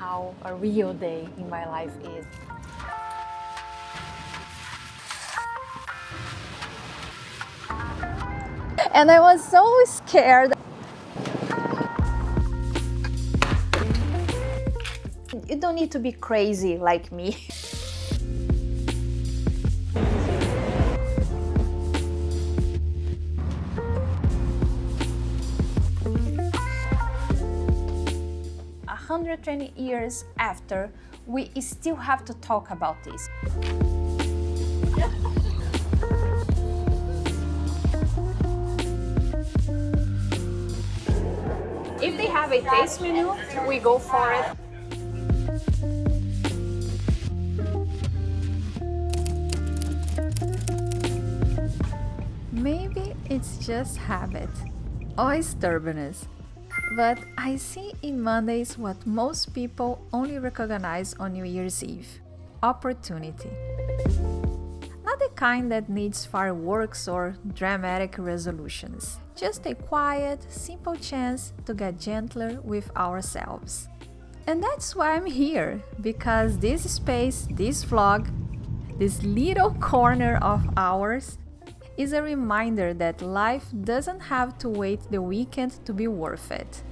how a real day in my life is. And I was so scared. You don't need to be crazy like me. A 120 years after, we still have to talk about this. If they have a taste menu, we go for it. Maybe it's just habit or stubbornness, but I see in Mondays what most people only recognize on New Year's Eve: opportunity. Not the kind that needs fireworks or dramatic resolutions, just a quiet, simple chance to get gentler with ourselves. And that's why I'm here, because this space, this vlog, this little corner of ours, is a reminder that life doesn't have to wait the weekend to be worth it.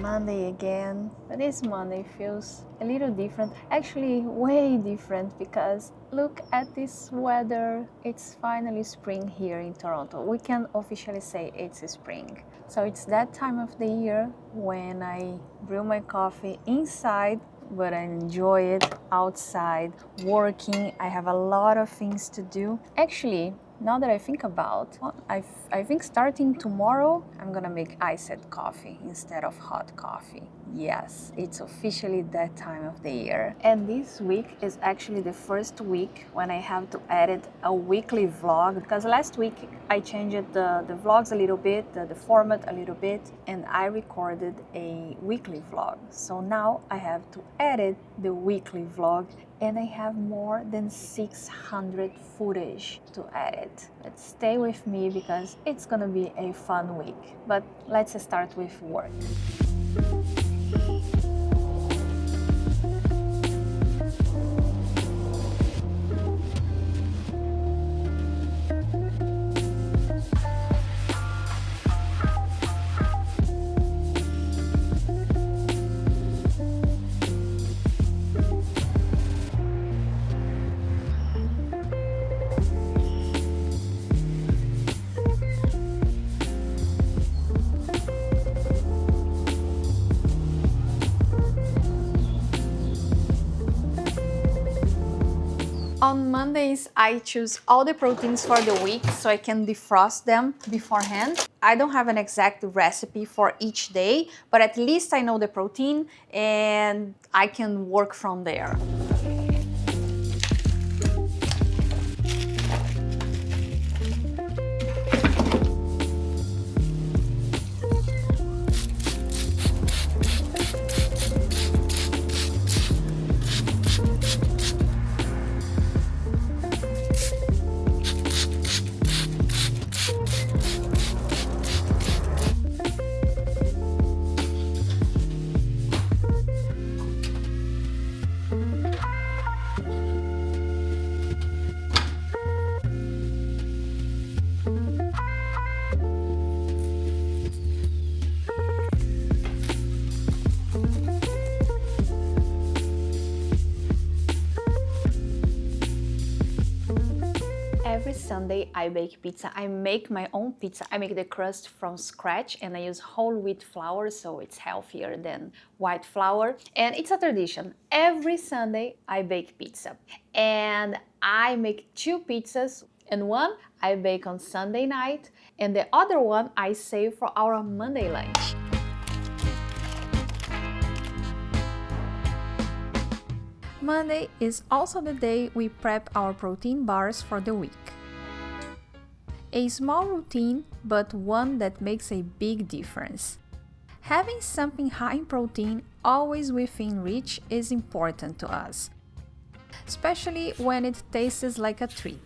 Monday again, but this Monday feels a little different, actually way different, because look at this weather. It's finally spring here in Toronto. We can officially say it's spring. So it's that time of the year when I brew my coffee inside, but I enjoy it outside, working. I have a lot of things to do. Actually, now that I think about, I think starting tomorrow, I'm gonna make iced coffee instead of hot coffee. Yes, it's officially that time of the year. And this week is actually the first week when I have to edit a weekly vlog, because last week I changed the vlogs a little bit, the format a little bit, and I recorded a weekly vlog. So now I have to edit the weekly vlog, and I have more than 600 footage to edit. But stay with me because it's gonna be a fun week. But let's start with work. On Mondays, I choose all the proteins for the week so I can defrost them beforehand. I don't have an exact recipe for each day, but at least I know the protein and I can work from there. Every Sunday I bake pizza. I make my own pizza. I make the crust from scratch and I use whole wheat flour, so it's healthier than white flour. And it's a tradition. Every Sunday I bake pizza. And I make 2 pizzas, and one I bake on Sunday night and the other one I save for our Monday lunch. Monday is also the day we prep our protein bars for the week. A small routine, but one that makes a big difference. Having something high in protein always within reach is important to us, especially when it tastes like a treat.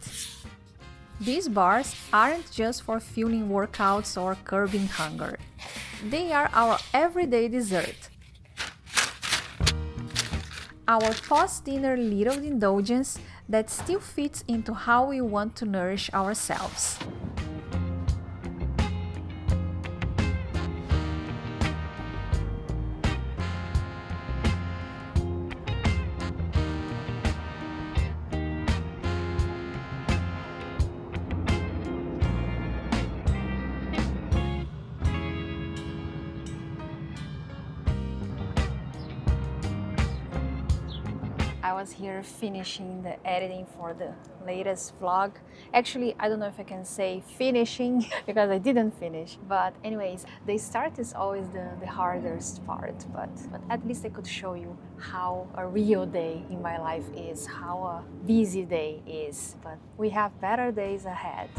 These bars aren't just for fueling workouts or curbing hunger. They are our everyday dessert. our post-dinner little indulgence that still fits into how we want to nourish ourselves. I was here finishing the editing for the latest vlog. Actually, I don't know if I can say finishing because I didn't finish. But anyways, the start is always the hardest part. But at least I could show you how a real day in my life is, how a busy day is. But we have better days ahead.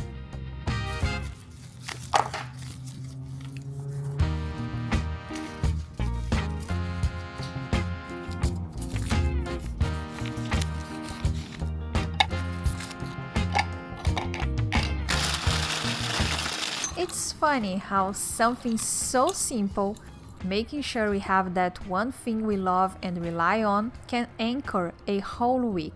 It's funny how something so simple, making sure we have that one thing we love and rely on, can anchor a whole week.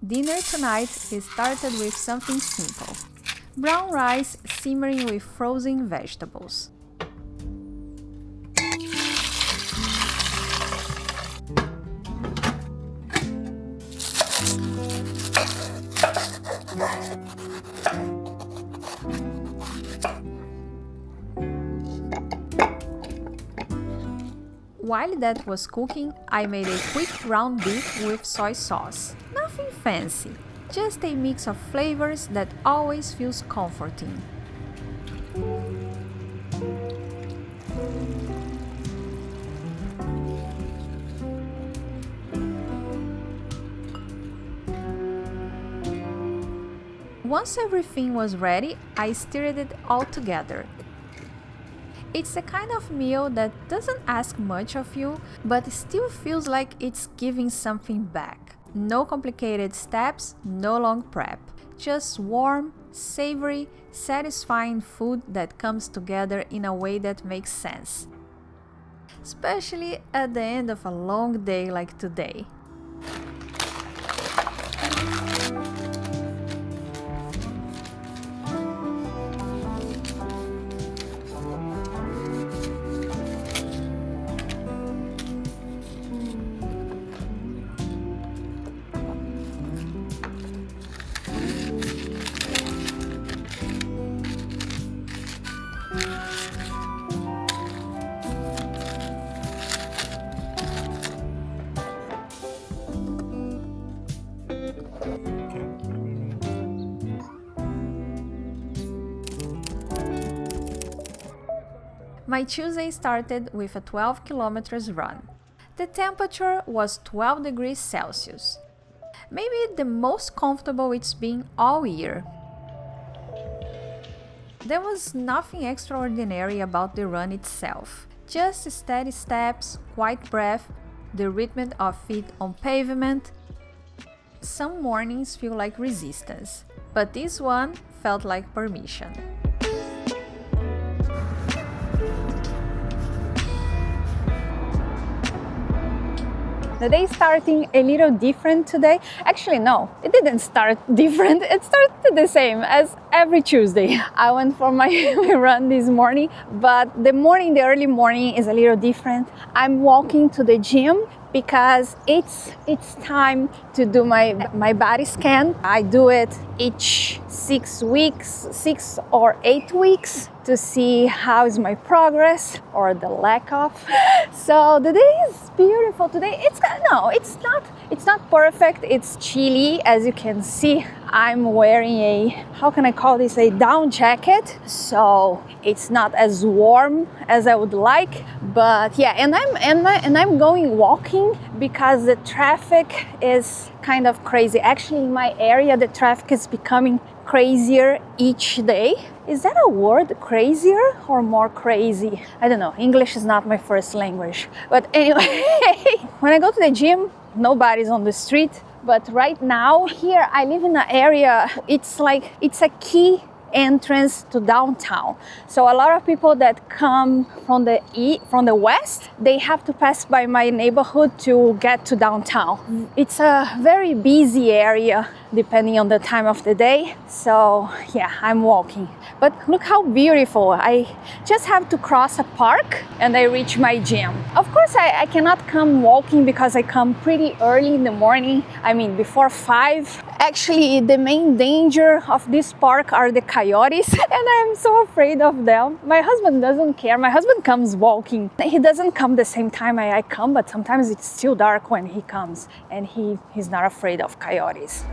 Dinner tonight is started with something simple. Brown rice simmering with frozen vegetables. While that was cooking, I made a quick ground beef with soy sauce. Nothing fancy, just a mix of flavors that always feels comforting. Once everything was ready, I stirred it all together. It's a kind of meal that doesn't ask much of you, but still feels like it's giving something back. No complicated steps, no long prep. Just warm, savory, satisfying food that comes together in a way that makes sense. Especially at the end of a long day like today. My Tuesday started with a 12 kilometers run. The temperature was 12 degrees Celsius. Maybe the most comfortable it's been all year. There was nothing extraordinary about the run itself. Just steady steps, quiet breath, the rhythm of feet on pavement. Some mornings feel like resistance, but this one felt like permission. The day starting a little different today. Actually, no, it didn't start different. It started the same as every Tuesday. I went for my run this morning, but the early morning is a little different. I'm walking to the gym because it's time to do my body scan. I do it each 6 weeks, 6 or 8 weeks, to see how is my progress or the lack of. So the day is beautiful today. It's not perfect. It's chilly, as you can see. I'm wearing a down jacket, so it's not as warm as I would like. But yeah, and I'm going walking because the traffic is kind of crazy. Actually, in my area, the traffic is becoming crazier each day. Is that a word, crazier or more crazy? I don't know. English is not my first language. But anyway, when I go to the gym, nobody's on the street, But right now here I live in an area, it's a key entrance to downtown. So a lot of people that come from the west, they have to pass by my neighborhood to get to downtown. It's a very busy area depending on the time of the day. So yeah, I'm walking. But look how beautiful. I just have to cross a park and I reach my gym. Of course, I cannot come walking because I come pretty early in the morning. I mean, before 5. Actually, the main danger of this park are the coyotes, and I'm so afraid of them. My husband doesn't care. My husband comes walking. He doesn't come the same time I come, but sometimes it's still dark when he comes, and he's not afraid of coyotes.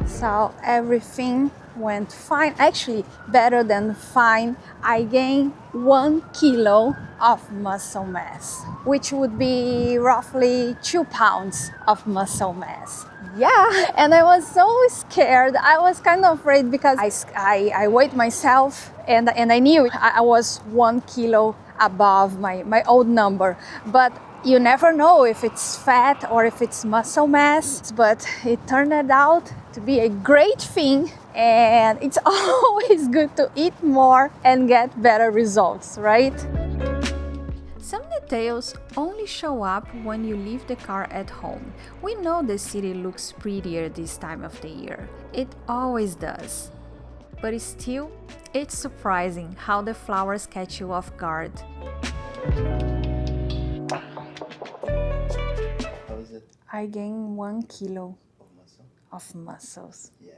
So everything went fine, actually better than fine. I gained 1 kilo of muscle mass, which would be roughly 2 pounds of muscle mass. Yeah, and I was so scared. I was kind of afraid because I weighed myself and I knew I was 1 kilo above my old number. But you never know if it's fat or if it's muscle mass, but it turned out to be a great thing, and it's always good to eat more and get better results, right? Some details only show up when you leave the car at home. We know the city looks prettier this time of the year. It always does. But still, it's surprising how the flowers catch you off guard. I gained 1 kilo of muscles. Yeah.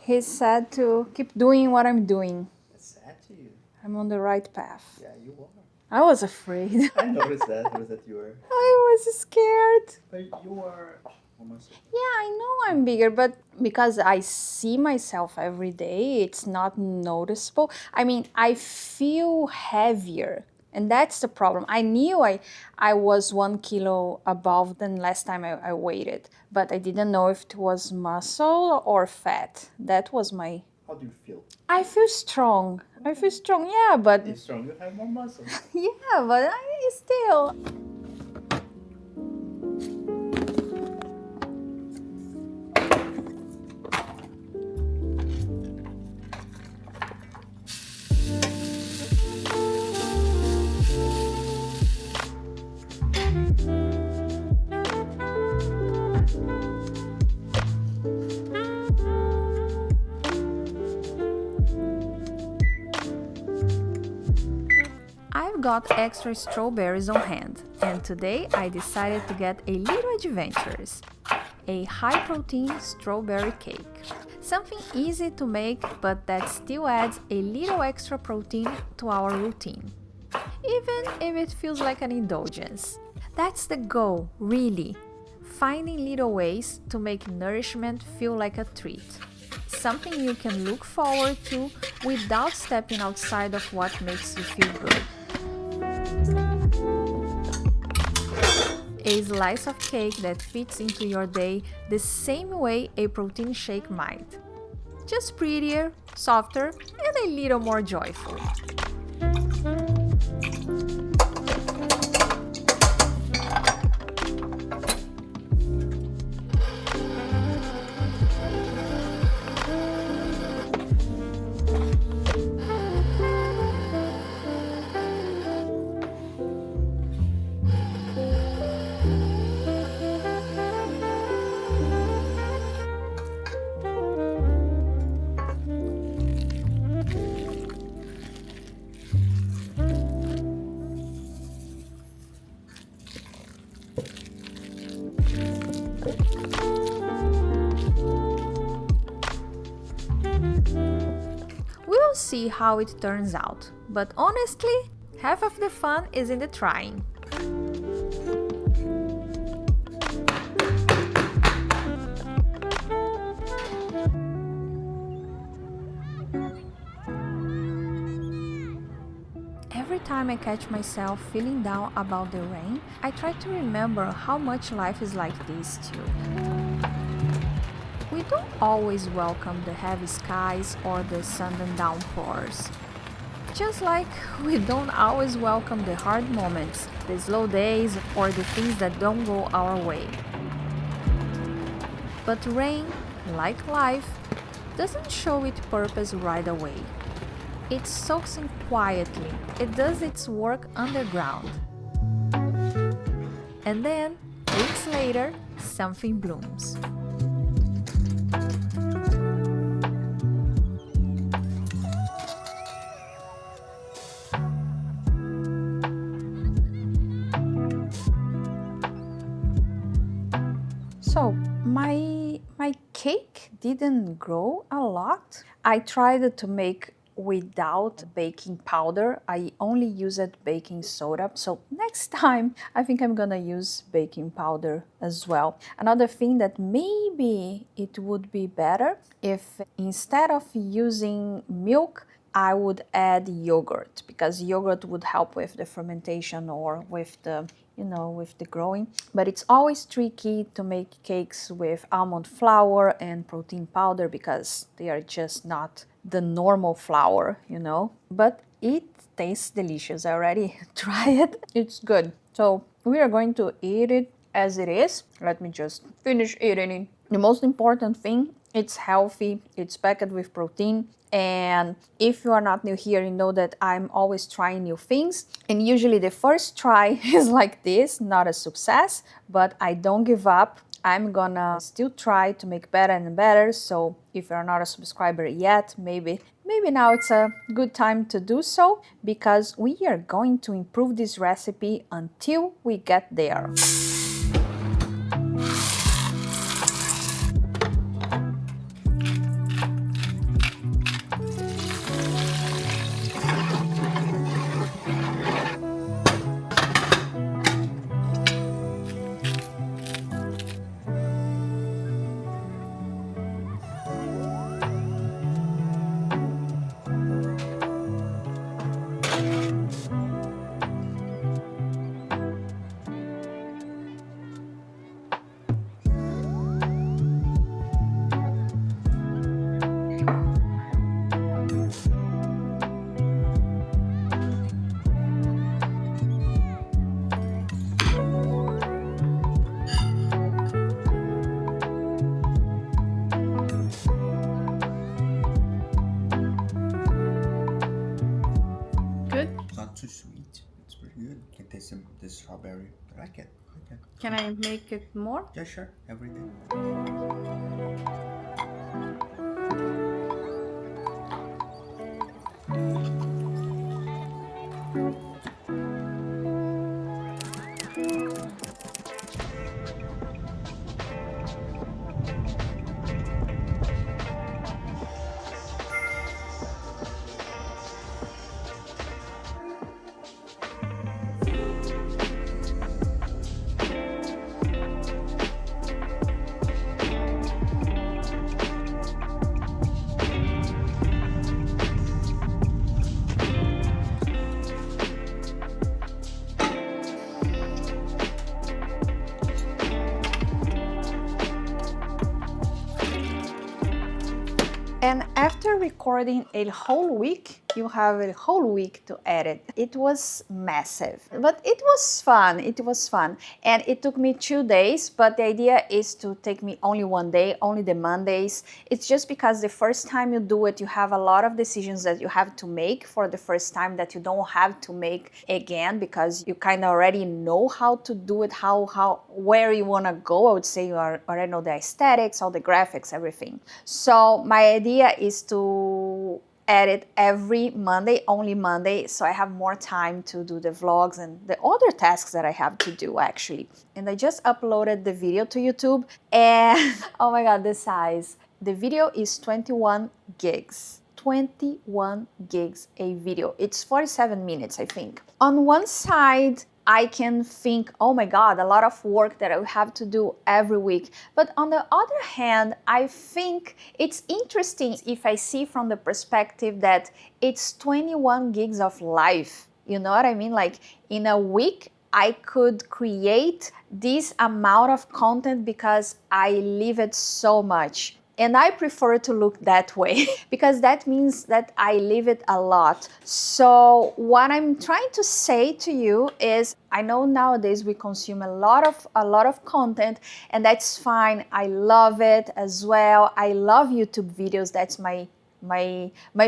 He's sad to keep doing what I'm doing. It's sad to you. I'm on the right path. Yeah, you are. I was afraid. I noticed that. You were. I was scared. But you are almost. Yeah, I know I'm bigger, but because I see myself every day, it's not noticeable. I mean, I feel heavier. And that's the problem. I knew I was 1 kilo above than last time I weighed it, but I didn't know if it was muscle or fat. That was my... How do you feel? I feel strong. Yeah, but... You're strong, you have more muscle. Yeah, but I still... I've got extra strawberries on hand, and today I decided to get a little adventurous. A high-protein strawberry cake. Something easy to make, but that still adds a little extra protein to our routine. Even if it feels like an indulgence. That's the goal, really. Finding little ways to make nourishment feel like a treat. Something you can look forward to without stepping outside of what makes you feel good. A slice of cake that fits into your day the same way a protein shake might. Just prettier, softer, and a little more joyful. see how it turns out. But honestly, half of the fun is in the trying. Every time I catch myself feeling down about the rain, I try to remember how much life is like this too. We don't always welcome the heavy skies or the sudden downpours. Just like we don't always welcome the hard moments, the slow days, or the things that don't go our way. But rain, like life, doesn't show its purpose right away. It soaks in quietly, it does its work underground. And then, weeks later, something blooms. So my cake didn't grow a lot. I tried to make without baking powder. I only used baking soda. So next time I think I'm gonna use baking powder as well. Another thing that maybe it would be better if instead of using milk I would add yogurt, because yogurt would help with the fermentation or with the with the growing. But it's always tricky to make cakes with almond flour and protein powder because they are just not the normal flour, But it tastes delicious. I already tried it. It's good. So we are going to eat it as it is. Let me just finish eating it. The most important thing, it's healthy, it's packed with protein. And if you are not new here, you know that I'm always trying new things. And usually the first try is like this, not a success, but I don't give up. I'm gonna still try to make better and better. So if you're not a subscriber yet, maybe now it's a good time to do so, because we are going to improve this recipe until we get there. Not too sweet. It's pretty good. You can taste the strawberry. I like it. Can I make it more? Yeah, sure. Everything. And after recording a whole week, you have a whole week to edit. It was massive, but it was fun. It was fun. And it took me 2 days, but the idea is to take me only 1 day, only the Mondays. It's just because the first time you do it, you have a lot of decisions that you have to make for the first time that you don't have to make again, because you kind of already know how to do it, where you want to go. I would say you already know the aesthetics, all the graphics, everything. So my idea is to edit every Monday, only Monday, so I have more time to do the vlogs and the other tasks that I have to do actually. And I just uploaded the video to YouTube, and oh my god, the size. The video is 21 gigs. 21 gigs a video. It's 47 minutes, I think. On one side, I can think, oh my God, a lot of work that I have to do every week. But on the other hand, I think it's interesting if I see from the perspective that it's 21 gigs of life. You know what I mean? Like in a week, I could create this amount of content because I live it so much. And I prefer to look that way because that means that I live it a lot. So what I'm trying to say to you is, I know nowadays we consume a lot of content, and that's fine. I love it as well. I love YouTube videos. That's my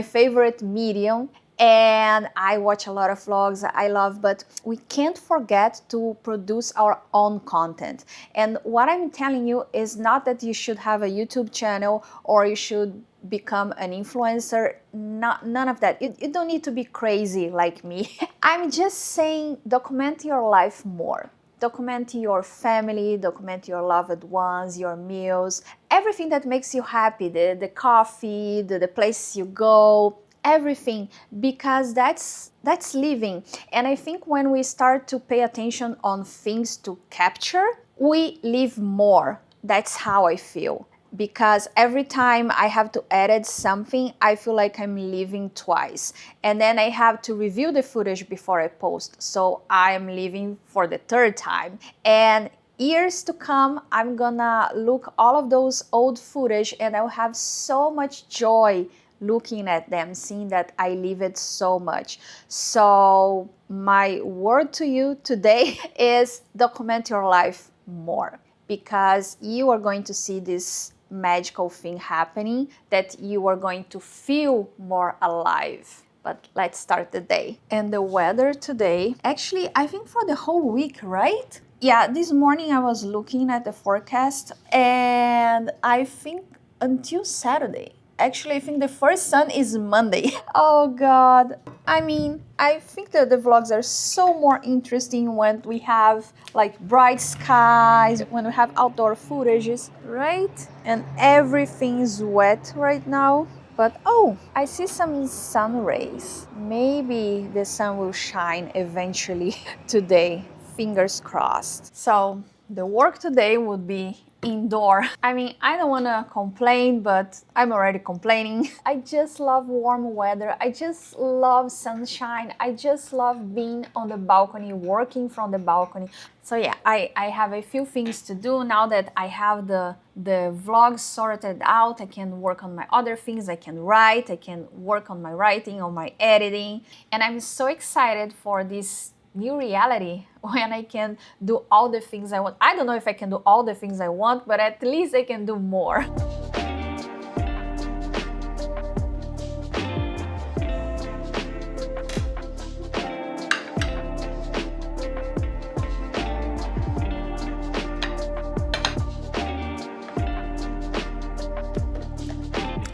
favorite medium. And I watch a lot of vlogs I love, but we can't forget to produce our own content. And what I'm telling you is not that you should have a YouTube channel or you should become an influencer. None of that. You don't need to be crazy like me. I'm just saying document your life more. Document your family, document your loved ones, your meals, everything that makes you happy, the coffee, the place you go, everything, because that's living. And I think when we start to pay attention on things to capture, we live more. That's how I feel. Because every time I have to edit something, I feel like I'm living twice. And then I have to review the footage before I post. So I'm living for the third time. And years to come, I'm gonna look all of those old footage and I'll have so much joy looking at them, seeing that I live it so much. So my word to you today is document your life more, because you are going to see this magical thing happening, that you are going to feel more alive. But let's start the day. And the weather today, actually, I think for the whole week, right? Yeah, this morning I was looking at the forecast and I think until Saturday. Actually, I think the first sun is Monday. Oh God. I mean, I think that the vlogs are so more interesting when we have like bright skies, when we have outdoor footages, right? And everything's wet right now. But oh, I see some sun rays. Maybe the sun will shine eventually today. Fingers crossed. So the work today would be indoor. I mean, I don't want to complain, but I'm already complaining. I just love warm weather. I just love sunshine. I just love being on the balcony, working from the balcony. So yeah, I have a few things to do now that I have the vlogs sorted out. I can work on my other things. I can write. I can work on my writing, on my editing. And I'm so excited for this new reality when I can do all the things I want. I don't know if I can do all the things I want, but at least I can do more.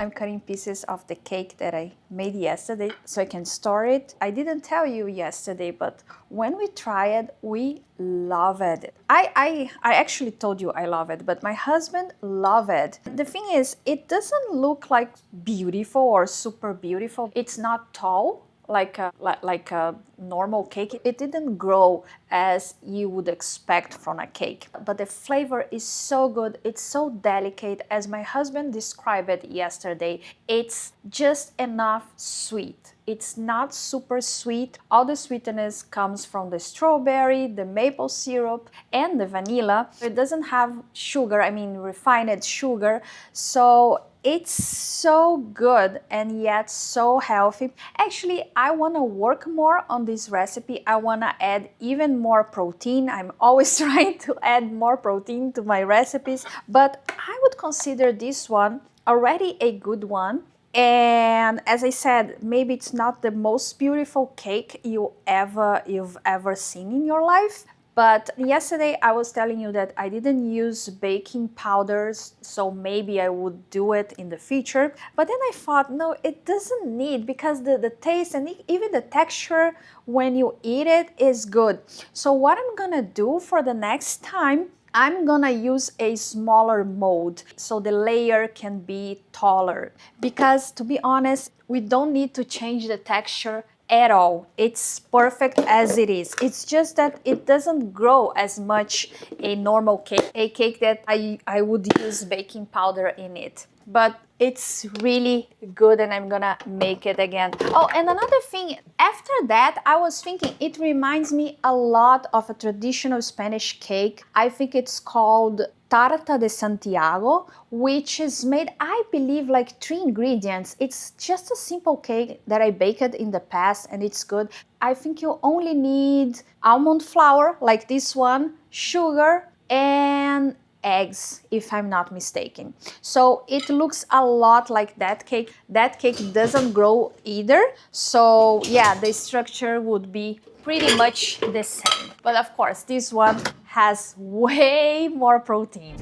I'm cutting pieces of the cake that I made yesterday so I can store it. I didn't tell you yesterday, but when we tried it, we love it. I actually told you I love it, but my husband loved it. The thing is, it doesn't look like beautiful or super beautiful. It's not tall like a normal cake. It didn't grow as you would expect from a cake, but the flavor is so good. It's so delicate. As my husband described it yesterday, it's just enough sweet. It's not super sweet. All the sweetness comes from the strawberry, the maple syrup, and the vanilla. It doesn't have sugar, I mean refined sugar, so it's so good and yet so healthy. Actually, I want to work more on this recipe. I want to add even more protein. I'm always trying to add more protein to my recipes, but I would consider this one already a good one. And as I said, maybe it's not the most beautiful cake you've ever seen in your life. But yesterday I was telling you that I didn't use baking powders, so maybe I would do it in the future. But then I thought, no, it doesn't need, because the taste and even the texture when you eat it is good. So what I'm gonna do for the next time, I'm gonna use a smaller mold so the layer can be taller, because to be honest, we don't need to change the texture at all. It's perfect as it is. It's just that it doesn't grow as much a normal cake, a cake that I would use baking powder in it. But it's really good and I'm gonna make it again. Oh, and another thing, after that, I was thinking it reminds me a lot of a traditional Spanish cake. I think it's called Tarta de Santiago, which is made, I believe, like 3 ingredients. It's just a simple cake that I baked in the past and it's good. I think you only need almond flour, like this one, sugar, and eggs, if I'm not mistaken. So it looks a lot like that cake. That cake doesn't grow either. So yeah, the structure would be pretty much the same. But of course, this one has way more protein.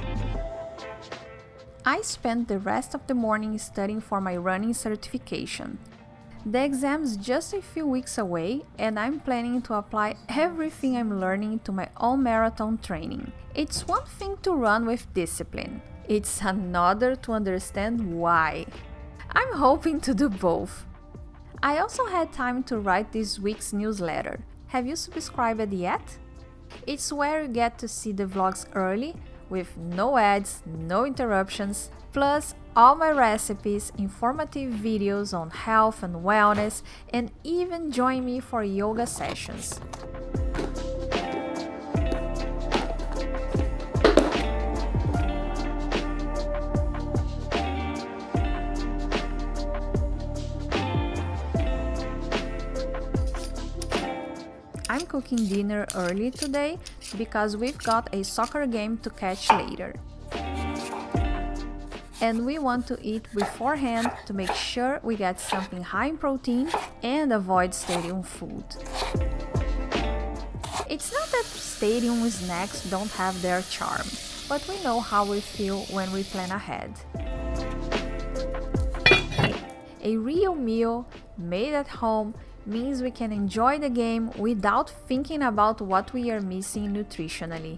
I spent the rest of the morning studying for my running certification. The exam's just a few weeks away, and I'm planning to apply everything I'm learning to my own marathon training. It's one thing to run with discipline, it's another to understand why. I'm hoping to do both. I also had time to write this week's newsletter. Have you subscribed yet? It's where you get to see the vlogs early, with no ads, no interruptions, plus all my recipes, informative videos on health and wellness, and even join me for yoga sessions. I'm cooking dinner early today because we've got a soccer game to catch later. And we want to eat beforehand to make sure we get something high in protein and avoid stadium food. It's not that stadium snacks don't have their charm, but we know how we feel when we plan ahead. A real meal made at home means we can enjoy the game without thinking about what we are missing nutritionally.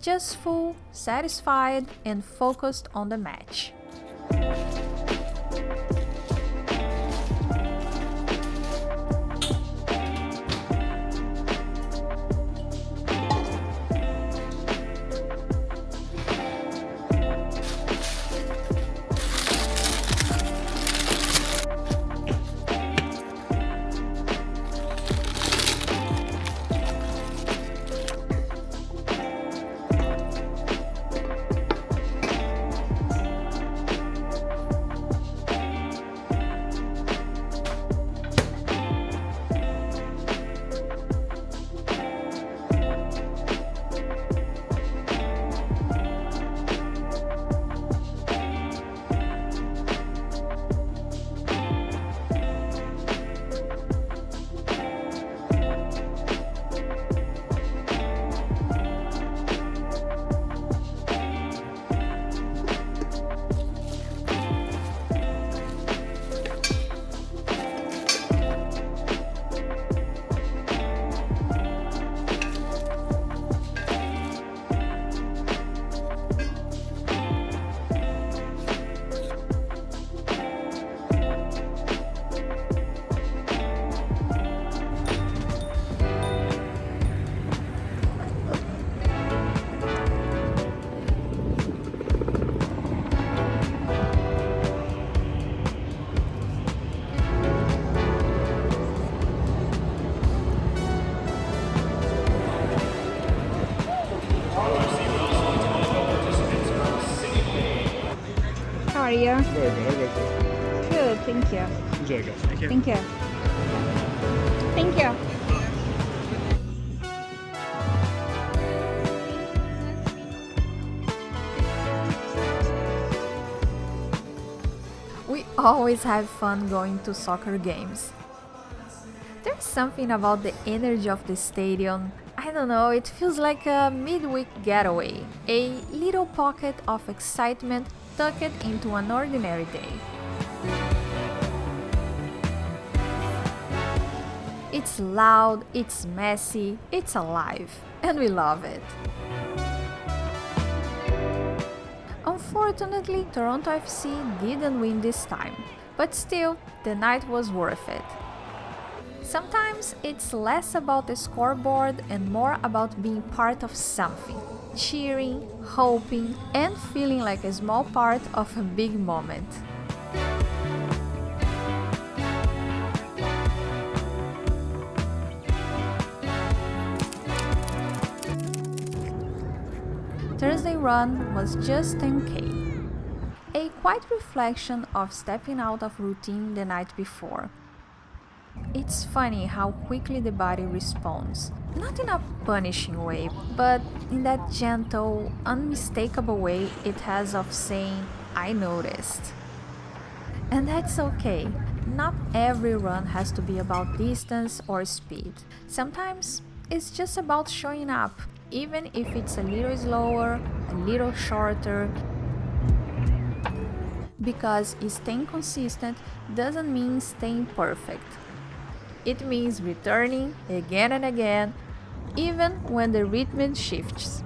Just full, satisfied, and focused on the match. How are you? Very good. How about you? Good, thank you. Enjoy, guys. Thank you. Thank you. Thank you. We always have fun going to soccer games. There's something about the energy of the stadium. I don't know, it feels like a midweek getaway, a little pocket of excitement tucked into an ordinary day. It's loud, it's messy, it's alive, and we love it. Unfortunately, Toronto FC didn't win this time, but still, the night was worth it. Sometimes it's less about the scoreboard and more about being part of something, cheering, hoping, and feeling like a small part of a big moment. Thursday run was just 10k, a quiet reflection of stepping out of routine the night before. It's funny how quickly the body responds, not in a punishing way, but in that gentle, unmistakable way it has of saying, I noticed. And that's okay. Not every run has to be about distance or speed. Sometimes it's just about showing up, even if it's a little slower, a little shorter, because staying consistent doesn't mean staying perfect. It means returning again and again, even when the rhythm shifts.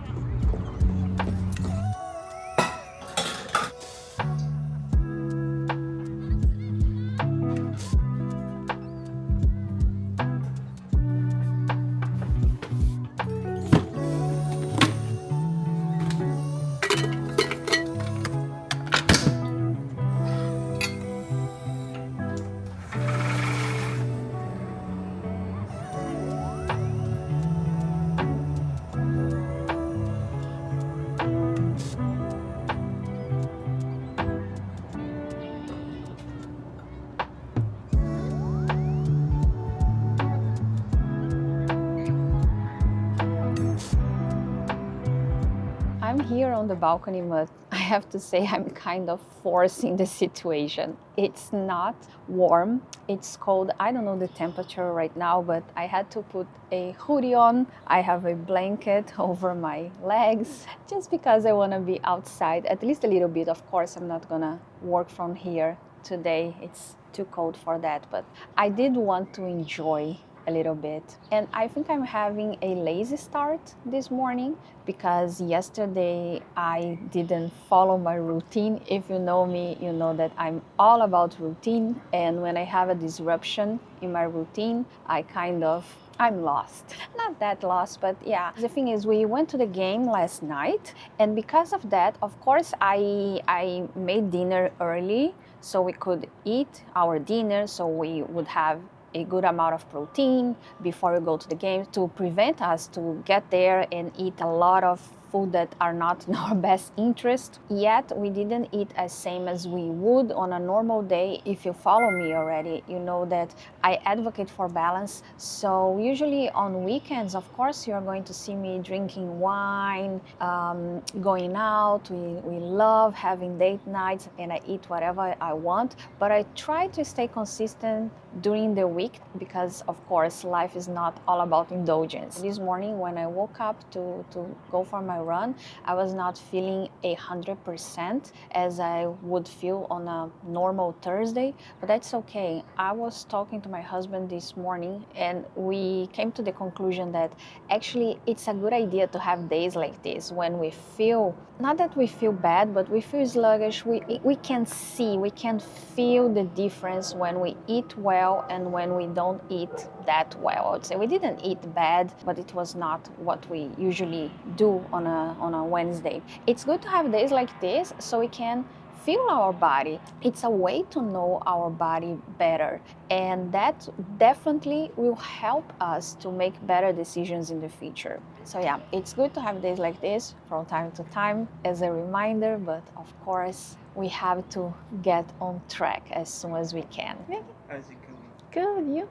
I'm here on the balcony, but I have to say I'm kind of forcing the situation. It's not warm, it's cold. I don't know the temperature right now, but I had to put a hoodie on. I have a blanket over my legs just because I want to be outside at least a little bit. Of course, I'm not gonna work from here today. It's too cold for that, but I did want to enjoy a little bit. And I think I'm having a lazy start this morning because yesterday I didn't follow my routine. If you know me, you know that I'm all about routine. And when I have a disruption in my routine, I'm lost. Not that lost, but yeah. The thing is, we went to the game last night, and because of that, of course, I made dinner early so we could eat our dinner, so we would have a good amount of protein before we go to the game to prevent us to get there and eat a lot of food that are not in our best interest. Yet we didn't eat as same as we would on a normal day. If you follow me already, you know that I advocate for balance. So usually on weekends, of course, you're going to see me drinking wine, going out. We love having date nights and I eat whatever I want, but I try to stay consistent during the week because of course life is not all about indulgence. This morning when I woke up to go for my run, I was not feeling 100% as I would feel on a normal Thursday, but that's okay. I was talking to my husband this morning and we came to the conclusion that actually it's a good idea to have days like this when we feel, not that we feel bad, but we feel sluggish. We can feel the difference when we eat well and when we don't eat that well. I would say we didn't eat bad, but it was not what we usually do on a Wednesday. It's good to have days like this so we can feel our body. It's a way to know our body better, and that definitely will help us to make better decisions in the future. So yeah, it's good to have days like this from time to time as a reminder, but of course we have to get on track as soon as we can. How's it going? Good, you?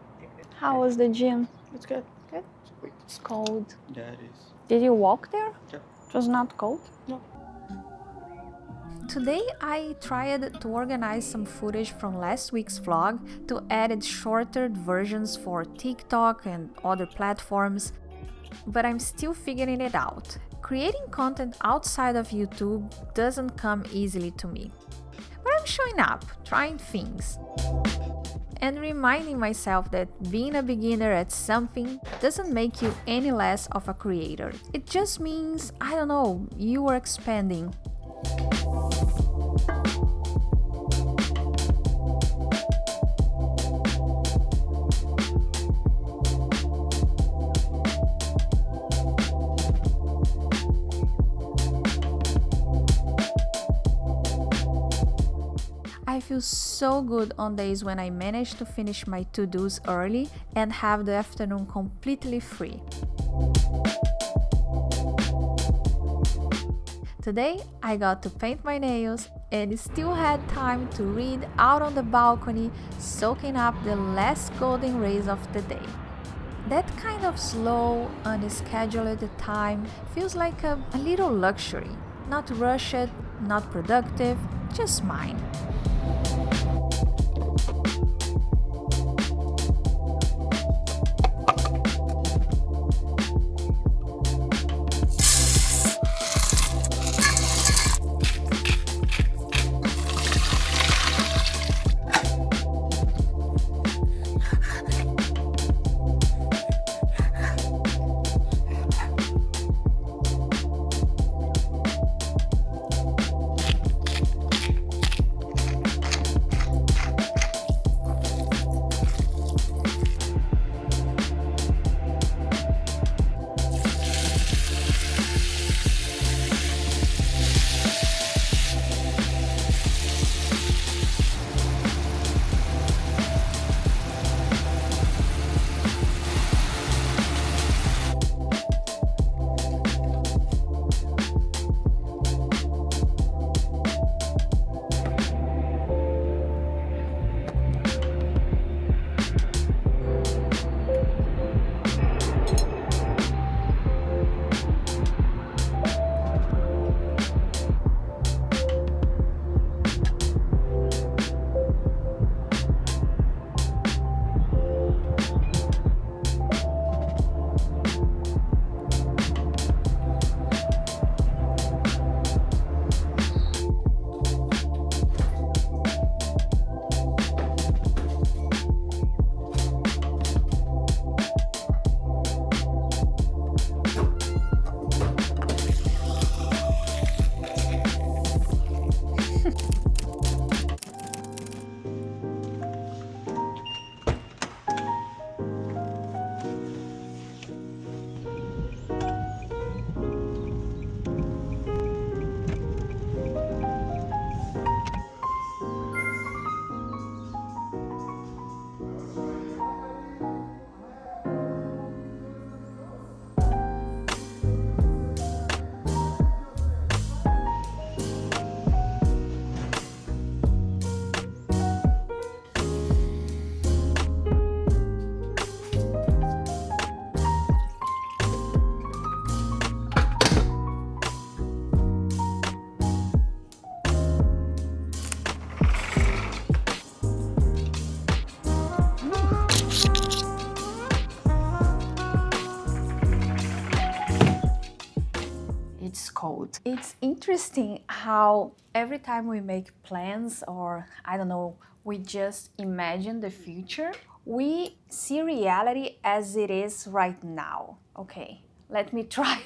How was the gym? It's good. Good. It's quick. It's cold. Yeah, it is. Did you walk there? Yeah. It was not cold? No. Today I tried to organize some footage from last week's vlog to add shorter versions for TikTok and other platforms, but I'm still figuring it out. Creating content outside of YouTube doesn't come easily to me. But I'm showing up, trying things, and reminding myself that being a beginner at something doesn't make you any less of a creator. It just means, I don't know, you are expanding. feel so good on days when I manage to finish my to-dos early and have the afternoon completely free. Today, I got to paint my nails and still had time to read out on the balcony, soaking up the last golden rays of the day. That kind of slow, unscheduled time feels like a little luxury. Not rushed, not productive, just mine. It's cold. It's interesting how every time we make plans or I don't know, we just imagine the future, we see reality as it is right now. Okay, let me try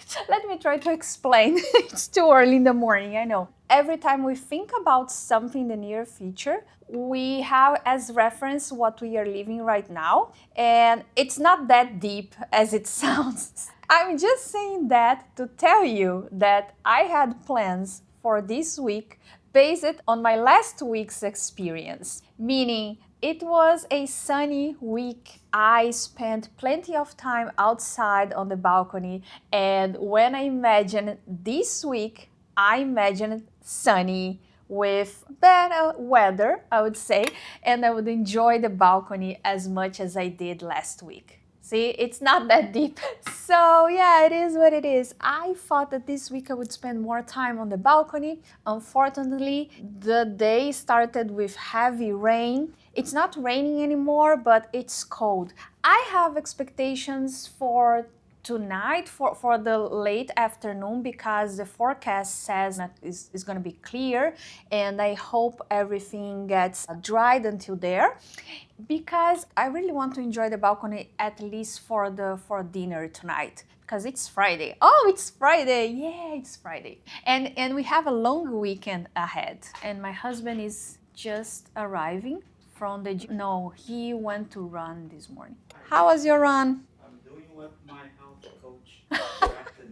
to explain. It's too early in the morning, I know. Every time we think about something in the near future, we have as reference what we are living right now, and it's not that deep as it sounds. I'm just saying that to tell you that I had plans for this week based on my last week's experience, meaning it was a sunny week. I spent plenty of time outside on the balcony, and when I imagined this week, I imagined sunny with better weather, I would say, and I would enjoy the balcony as much as I did last week. See, it's not that deep. So yeah, it is what it is. I thought that this week I would spend more time on the balcony. Unfortunately, the day started with heavy rain. It's not raining anymore, but it's cold. I have expectations for tonight for the late afternoon because the forecast says that is going to be clear, and I hope everything gets dried until there because I really want to enjoy the balcony at least for dinner tonight because it's Friday. Oh, it's Friday. Yeah, it's Friday. And we have a long weekend ahead. And my husband is just arriving from the gym. No, he went to run this morning. How was your run? I'm doing what my health coach directed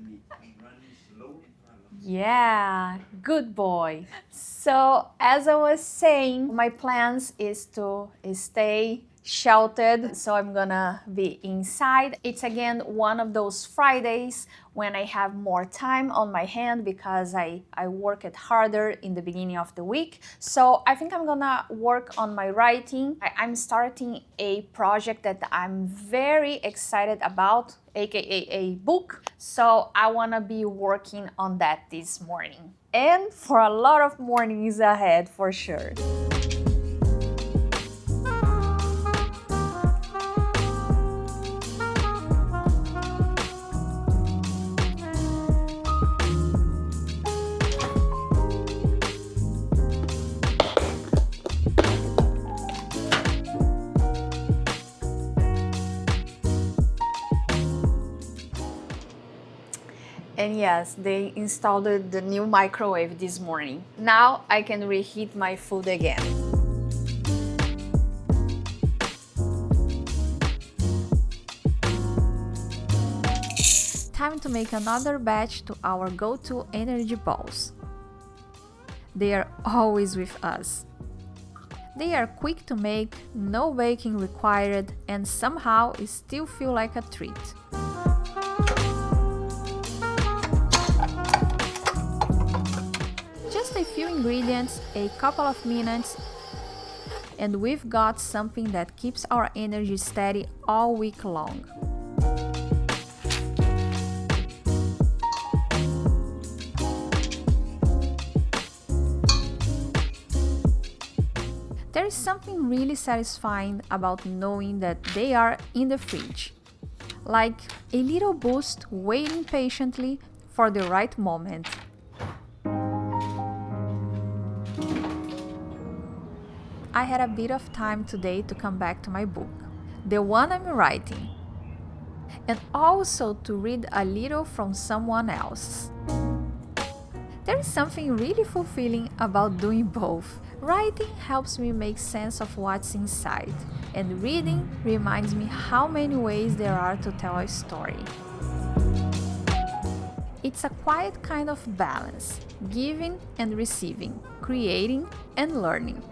Yeah, good boy. So, as I was saying, my plans is to stay sheltered, so I'm gonna be inside. It's again one of those Fridays when I have more time on my hand because I work it harder in the beginning of the week. So I think I'm gonna work on my writing. I'm starting a project that I'm very excited about, aka a book. So I wanna be working on that this morning. And for a lot of mornings ahead for sure. And yes, they installed the new microwave this morning. Now I can reheat my food again. Time to make another batch to our go-to energy balls. They are always with us. They are quick to make, no baking required, and somehow still feel like a treat. Just a few ingredients, a couple of minutes, and we've got something that keeps our energy steady all week long. There is something really satisfying about knowing that they are in the fridge, like a little boost waiting patiently for the right moment. I had a bit of time today to come back to my book, the one I'm writing, and also to read a little from someone else. There is something really fulfilling about doing both. Writing helps me make sense of what's inside, and reading reminds me how many ways there are to tell a story. It's a quiet kind of balance, giving and receiving, creating and learning.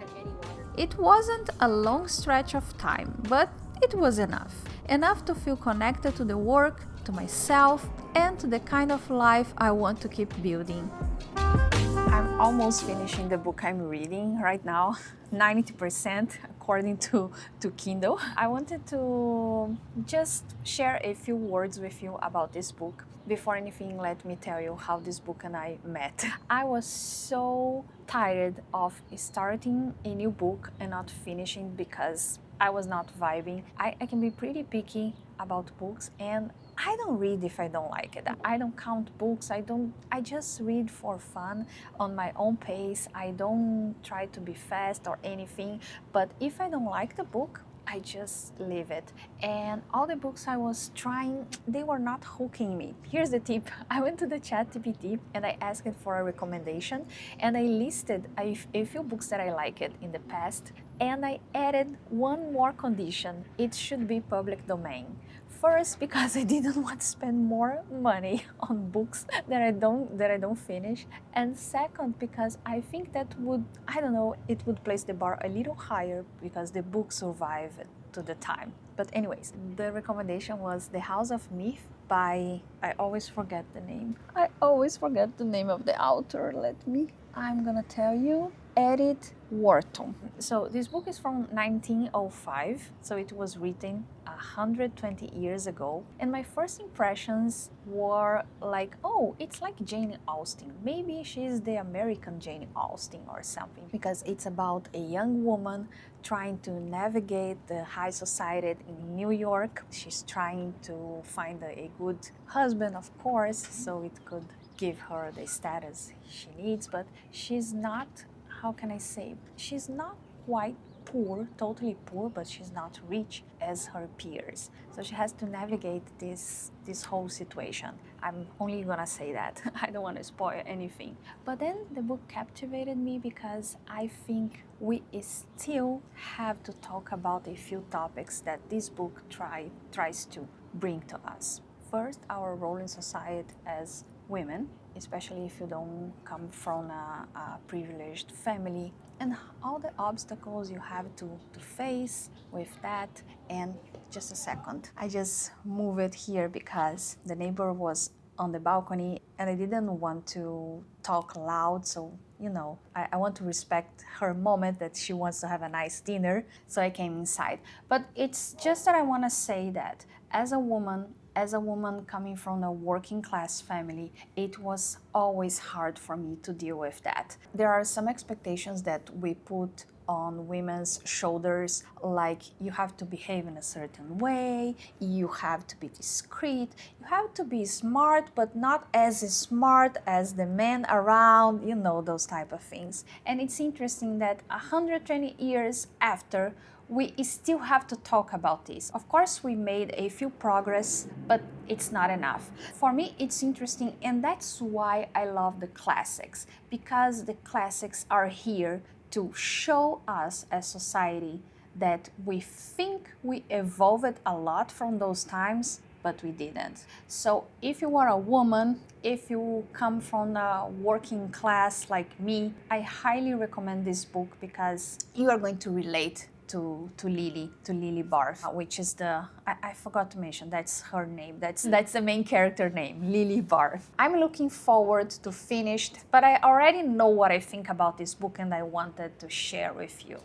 It wasn't a long stretch of time, but it was enough. Enough to feel connected to the work, to myself, and to the kind of life I want to keep building. I'm almost finishing the book I'm reading right now, 90% according to Kindle. I wanted to just share a few words with you about this book. Before anything, let me tell you how this book and I met. I was so tired of starting a new book and not finishing because I was not vibing. I can be pretty picky about books, and I don't read if I don't like it. I don't count books. I just read for fun on my own pace. I don't try to be fast or anything. But if I don't like the book, I just leave it. And all the books I was trying, they were not hooking me. Here's the tip. I went to the ChatGPT and I asked it for a recommendation, and I listed a few books that I liked in the past, and I added one more condition. It should be public domain. First, because I didn't want to spend more money on books that I don't finish, and second, because I think that would, I don't know, it would place the bar a little higher because the book survived to the time. But anyways, the recommendation was The House of Myth by, I always forget the name. I always forget the name of the author. I'm gonna tell you, Edith Wharton. So this book is from 1905, so it was written 120 years ago, and my first impressions were like, oh, it's like Jane Austen. Maybe she's the American Jane Austen or something, because it's about a young woman trying to navigate the high society in New York. She's trying to find a good husband, of course, so it could give her the status she needs, but she's not, how can I say, she's not quite poor, totally poor, but she's not rich as her peers. So she has to navigate this whole situation. I'm only gonna say that. I don't want to spoil anything. But then the book captivated me because I think we still have to talk about a few topics that this book tries to bring to us. First, our role in society as women, especially if you don't come from a privileged family, and all the obstacles you have to face with that. And just a second, I just move it here because the neighbor was on the balcony and I didn't want to talk loud, so I want to respect her moment that she wants to have a nice dinner, so I came inside. But it's just that I want to say that as a woman coming from a working class family, it was always hard for me to deal with that. There are some expectations that we put on women's shoulders, like you have to behave in a certain way, you have to be discreet, you have to be smart but not as smart as the men around, those type of things. And it's interesting that 120 years after, we still have to talk about this. Of course, we made a few progress, but it's not enough. For me, it's interesting, and that's why I love the classics, because the classics are here to show us as society that we think we evolved a lot from those times, but we didn't. So if you are a woman, if you come from a working class like me, I highly recommend this book because you are going to relate to Lily Barth, which is I forgot to mention, that's her name. That's the main character name, Lily Barth. I'm looking forward to finish, but I already know what I think about this book and I wanted to share with you.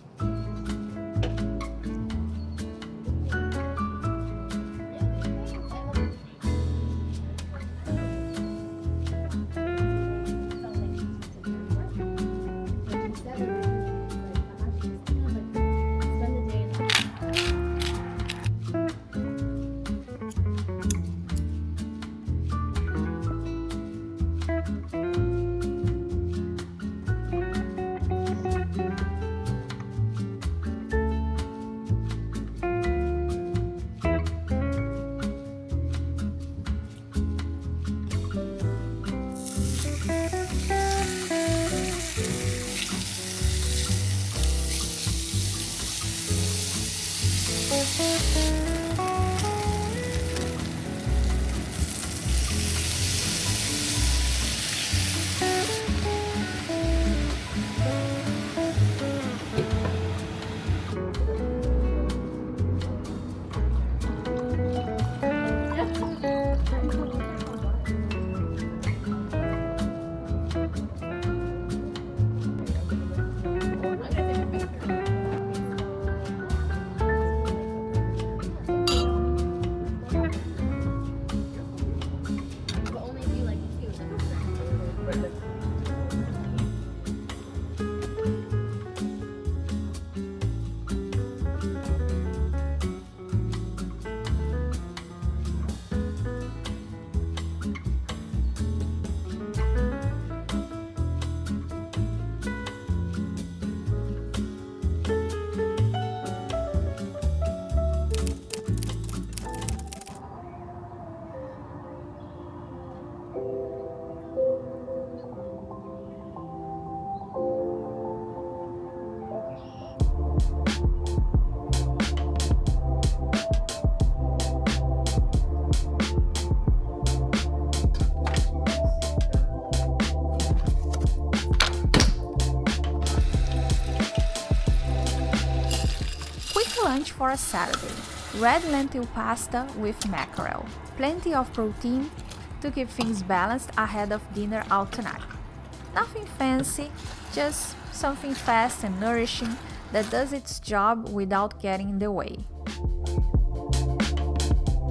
Lunch for a Saturday. Red lentil pasta with mackerel. Plenty of protein to keep things balanced ahead of dinner out tonight. Nothing fancy, just something fast and nourishing that does its job without getting in the way.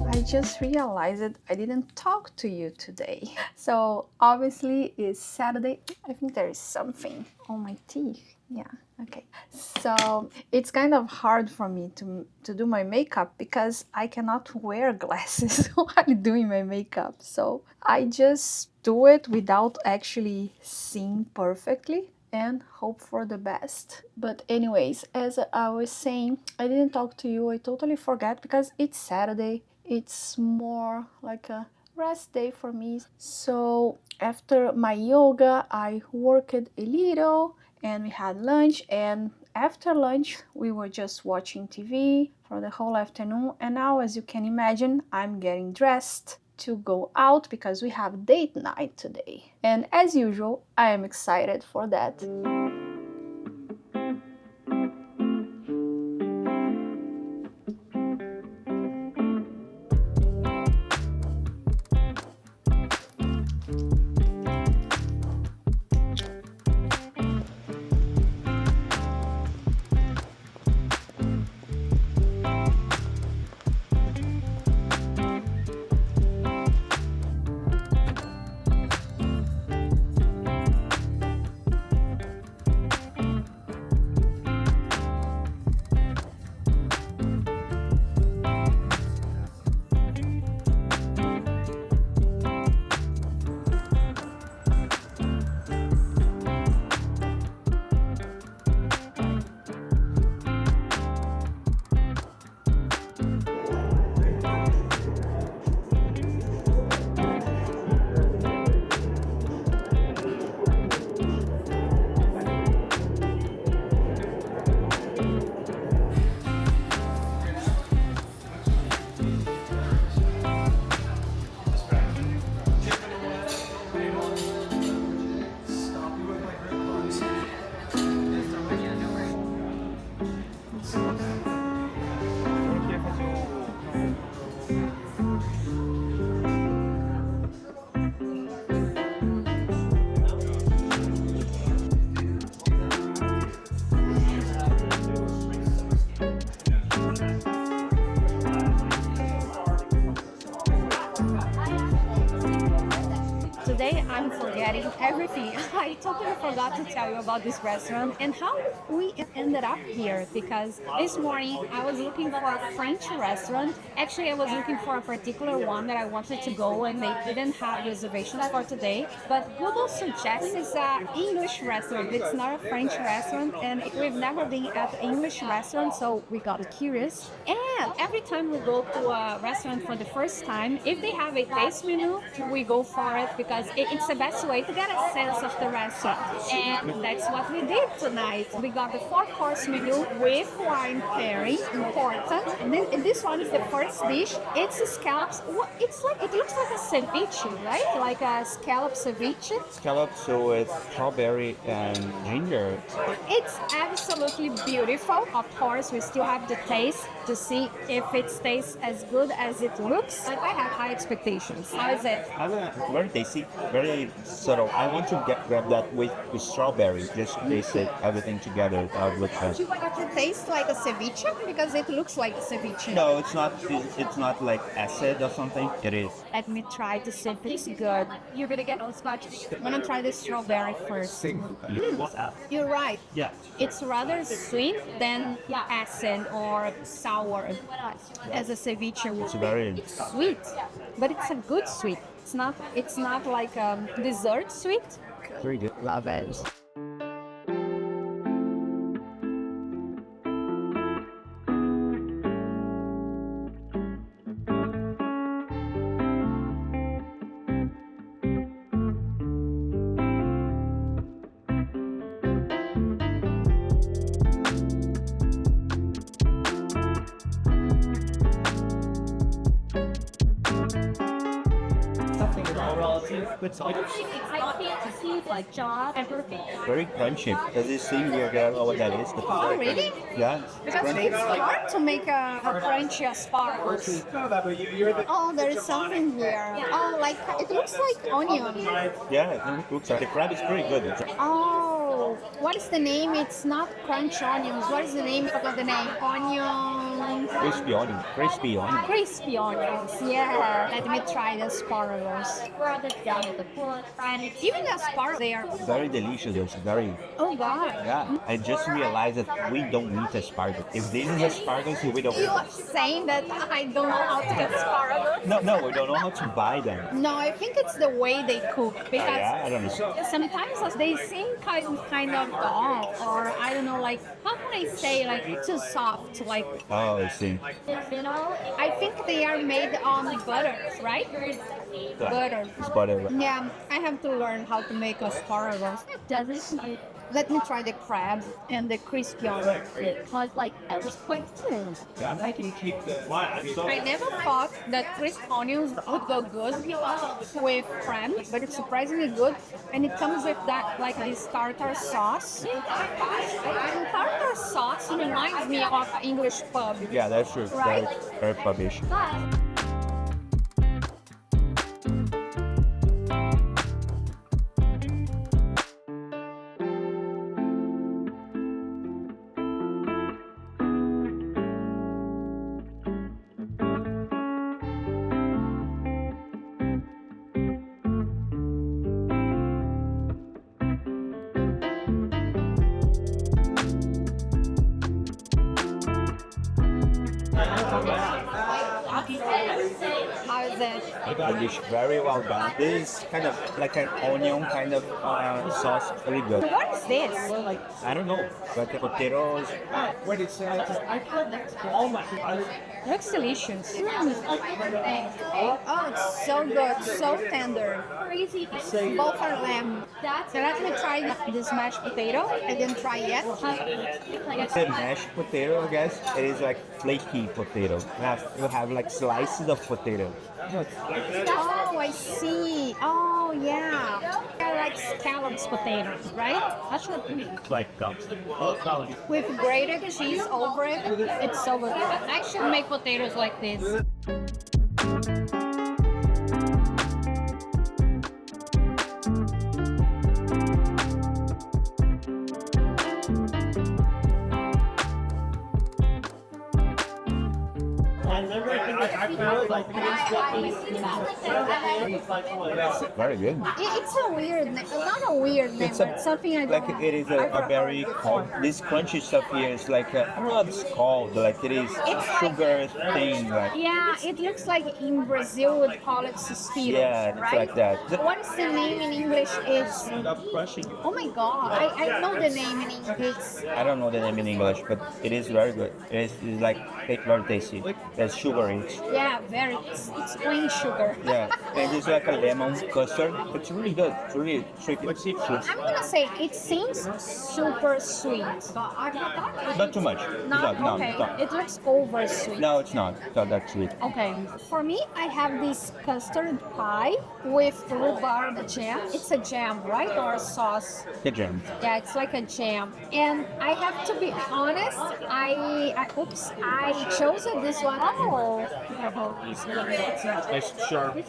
I just realized I didn't talk to you today. So obviously it's Saturday. I think there is something on my teeth. Yeah, okay. So it's kind of hard for me to do my makeup because I cannot wear glasses while doing my makeup. So I just do it without actually seeing perfectly and hope for the best. But anyways, as I was saying, I didn't talk to you. I totally forgot because it's Saturday. It's more like a rest day for me. So after my yoga, I worked a little and we had lunch, and after lunch we were just watching TV for the whole afternoon. And now, as you can imagine, I'm getting dressed to go out because we have date night today. And as usual, I am excited for that. Today I'm forgetting everything. I totally forgot to tell you about this restaurant and how we ended up here, because this morning I was looking for a French restaurant. Actually, I was looking for a particular one that I wanted to go and they didn't have reservations for today. But Google suggests it's an English restaurant. It's not a French restaurant and we've never been at an English restaurant, so we got curious. And every time we go to a restaurant for the first time, if they have a taste menu, we go for it because it's the best way to get a sense of the restaurant. And that's what we did tonight. We got the 4-course menu with wine pairing, important. And this one is the first dish. It's scallops. It's like, it looks like a ceviche, right? Like a scallop ceviche. Scallop, so it's strawberry and ginger. It's absolutely beautiful. Of course, we still have the taste to see if it tastes as good as it looks. But I have high expectations. How is it? Very tasty, very subtle. I want to grab that with strawberry, just taste it, everything together with that. But it tastes like a ceviche because it looks like a ceviche. No, it's not. It's not like acid or something. It is. Let me try to see if it's good. You're gonna get all scotch. I'm gonna try the strawberry first. You're right. Yeah. It's rather sweet than acid or sour as a ceviche would. It's very. It's sweet, but it's a good sweet. It's not like a dessert sweet. Very good. Love it. Good salt. Like job and Very crunchy. Does it seem weird? I don't know what that is. But Oh, really? Yeah. Because it's hard to make a crunchy asparagus. Oh, there is something here. Oh, like it looks like onion. Yeah, it looks like the crab is pretty good. Oh, what is the name? It's not crunch onions. What is the name? I forgot the name. Onion. Crispy onion. Crispy onion. Crispy onions. Yeah. Let me try the asparagus. And even the asparagus, they are. Very delicious. It's very. Oh God. Yeah. I just realized that we don't eat asparagus. If this is asparagus, we don't. You are saying that I don't know how to get asparagus? No, we don't know how to buy them. No, I think it's the way they cook because Yeah, I don't know. sometimes they seem kind of dull, or I don't know, like how can I say, like too soft, like Oh, I see. I think they are made on butter, right? Butter. It's butter. Yeah, I have to learn how to make asparagus. Let me try the crab and the crispy onion. I never thought that crisp onions would go good with crab, but it's surprisingly good. And it comes with that, like this tartar sauce. And tartar sauce reminds me of English pub. Yeah, that's true. Right? Very pubbish. How is it? The dish very well done. This is kind of like an onion kind of sauce. It's really good. What is this? I don't know, but the potatoes. Looks delicious. Oh, it's so good, so tender. Both are lamb. So let me try this mashed potato. I didn't try yet. It's a mashed potato, I guess. It is like flaky potato. You have like slices of potato. Oh, I see. Oh, yeah. I like scallops potatoes, right? Actually, with grated cheese over it, it's so good. I should make potatoes like this. Very good. It's a weird name, not a weird name, It's a- but something I Like don't. it is a very this crunchy stuff here is like I don't know what it's called. Like it is sugar thing. Like Yeah, it looks like in Brazil would call it suspiro, yeah, it's right? like that. What is the name in English? It's oh my god, I know the name in English. It's I don't know the name in English, but it is very good. It's like it's very tasty. There's sugar in it. yeah, it's plain sugar. Yeah, and it's like a lemon custard. It's really good. It's really tricky. I'm gonna say it seems super sweet. Not too much. Not no, okay. it's not. It looks over sweet. No, it's not. It's not that sweet. Okay, for me, I have this custard pie with rhubarb jam. It's a jam, right? Or a sauce? The jam. Yeah, it's like a jam. And I have to be honest, I chose this one. Oh, Nice and sharp. It's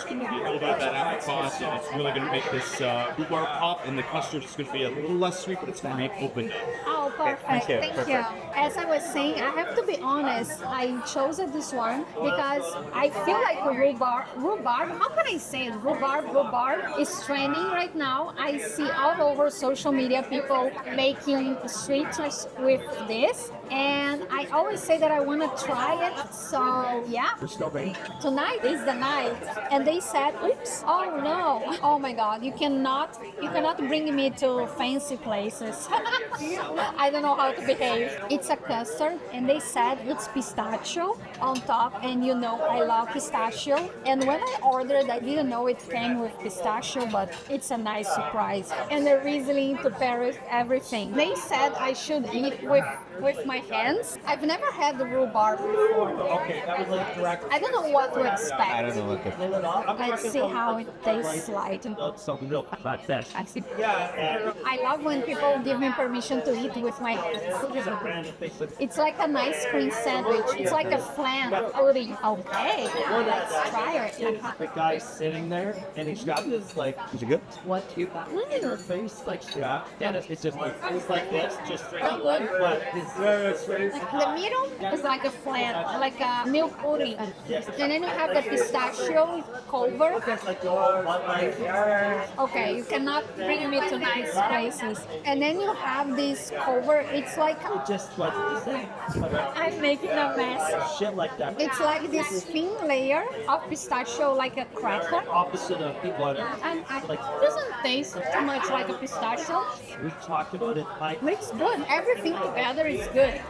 going to be a little bit of that apple sauce, and it's really going to make this rhubarb pop, and the custard is going to be a little less sweet, but it's going to make open. oh, perfect. Thank you, Thank you. As I was saying, I have to be honest. I chose this one because I feel like rhubarb. How can I say it? Rhubarb is trending right now. I see all over social media people making sweets with this, and I always say that I want to try it. So yeah, tonight is the night. And they said, "Oops! Oh no! Oh my God! You cannot bring me to fancy places. I don't know how to behave." It's a custard, and they said it's pistachio on top, and you know I love pistachio. And when I ordered, I didn't know it came with pistachio, but it's a nice surprise. And the Riesling to pair with everything. They said I should eat with my hands. I've never had the rhubarb before. Okay, that was like direct. I don't know what to expect. I don't know what the. Let's see how it tastes like. Some milk like that. I love when people give me permission to eat with my hands. It's like an ice cream sandwich. It's like a flan pudding. Okay, let's try it. The guy's sitting there, and he's got this like Is it good? in her face, like yeah, it's just like it's like this, just straight So good. but it's very straight. The middle is like a flan, like a milk pudding. And then you have the pistachio cover. Okay, you cannot bring me to nice places. And then you have this cover. It's like Just like I'm making a mess. shit like that. It's like this thin layer of pistachio, like a cracker. Opposite of peanut butter. And it doesn't taste too much like a pistachio. We talked about it. Like It's good. Everything together is good.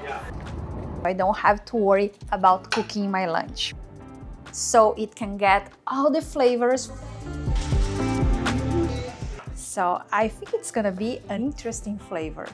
I don't have to worry about cooking my lunch. So it can get all the flavors. So I think it's gonna be an interesting flavor.